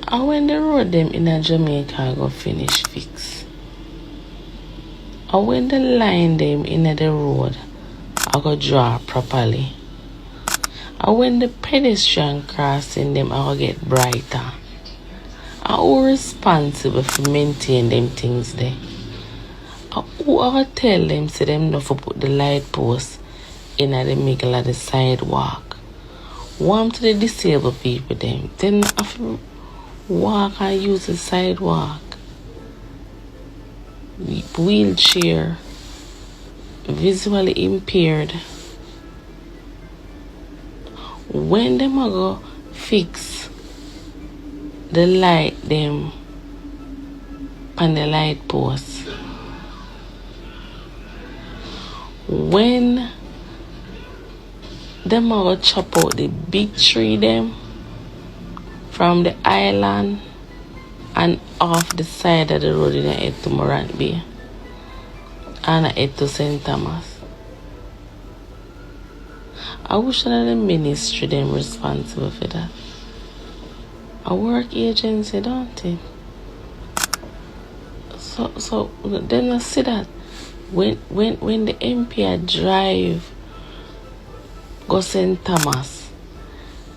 And when the road them in a Jamaica go finish fix. And when the line them in the road I go draw properly. And when the pedestrian crossing them I go get brighter. And who responsible for maintain them things there? And who I go tell them say them not for put the light post in the middle of the sidewalk. Warm to the disabled people them. Then have to walk and use the sidewalk. Wheelchair, visually impaired. When them a go fix the light them on the light post, when them a go chop out the big tree them from the island and off the side of the road in a head to Morant Bay and a head to St. Thomas. I wish that the ministry them responsible for that. A work agency, don't it? So then I see that when the MP drive go St. Thomas,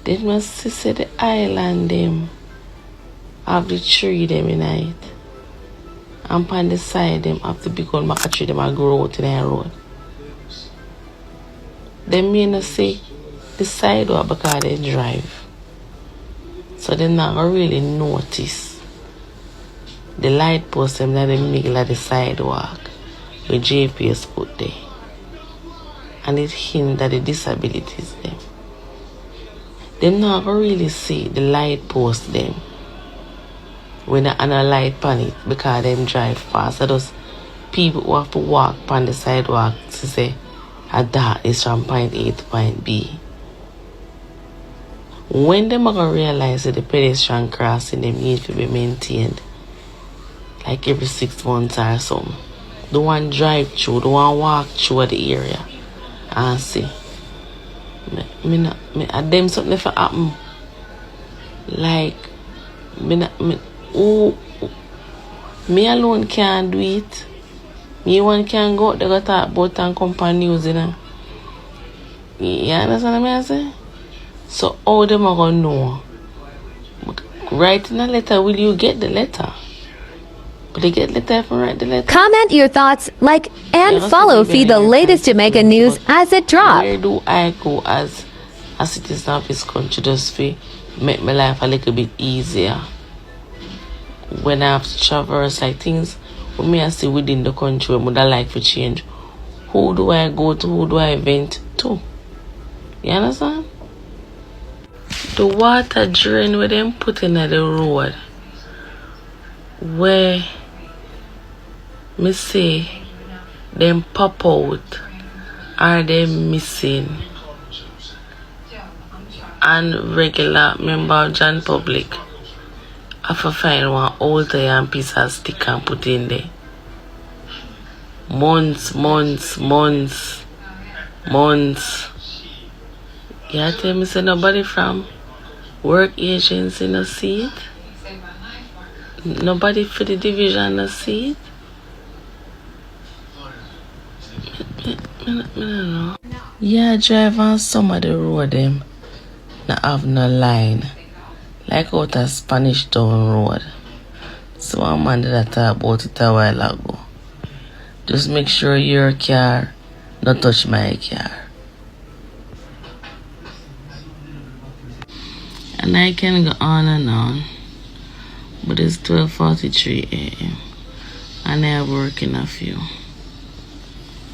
then must see the island them have the tree them in it. And on the side them have the big old maca tree them a grow out in the road. They may not see the sidewalk because they drive. So they not gonna really notice the light post them that in the middle of the sidewalk with GPS put there. And it hinder the disabilities them. They not gonna really see the light post them when they on a light on it because them drive fast. So those people who have to walk on the sidewalk to say that is from point A to point B. When them are gonna realize that the pedestrian crossing them need to be maintained like every 6 months or something. The one drive through, the one walk through the area and see. Me them something for happen. Like me alone can't do it. Me one can go out there go talk about and company news, you know. You understand what I say? So how them are gonna know? Writing a letter, will you get the letter? Will you get the letter if I write the letter? Comment your thoughts, like, and follow Feed the latest Jamaican news as it drops. Where do I go as a citizen of this country just to make my life a little bit easier? When I have to traverse like things when me I see within the country where I like to change. Who do I go to? Who do I vent to? You understand? The water drain where them put in the road where me say them pop out are they missing and regular member of John Public have to find one old and piece of stick and put in there. Months. You tell me say nobody from work agency no see it? Nobody for the division no see it? I don't know. Yeah, drive on some of the road them not have no line. Like out a Spanish Town Road. So I'm man that talk about it a while ago. Just make sure your car not touch my car. And I can go on and on. But it's 12:43 a.m. and I have work in a few.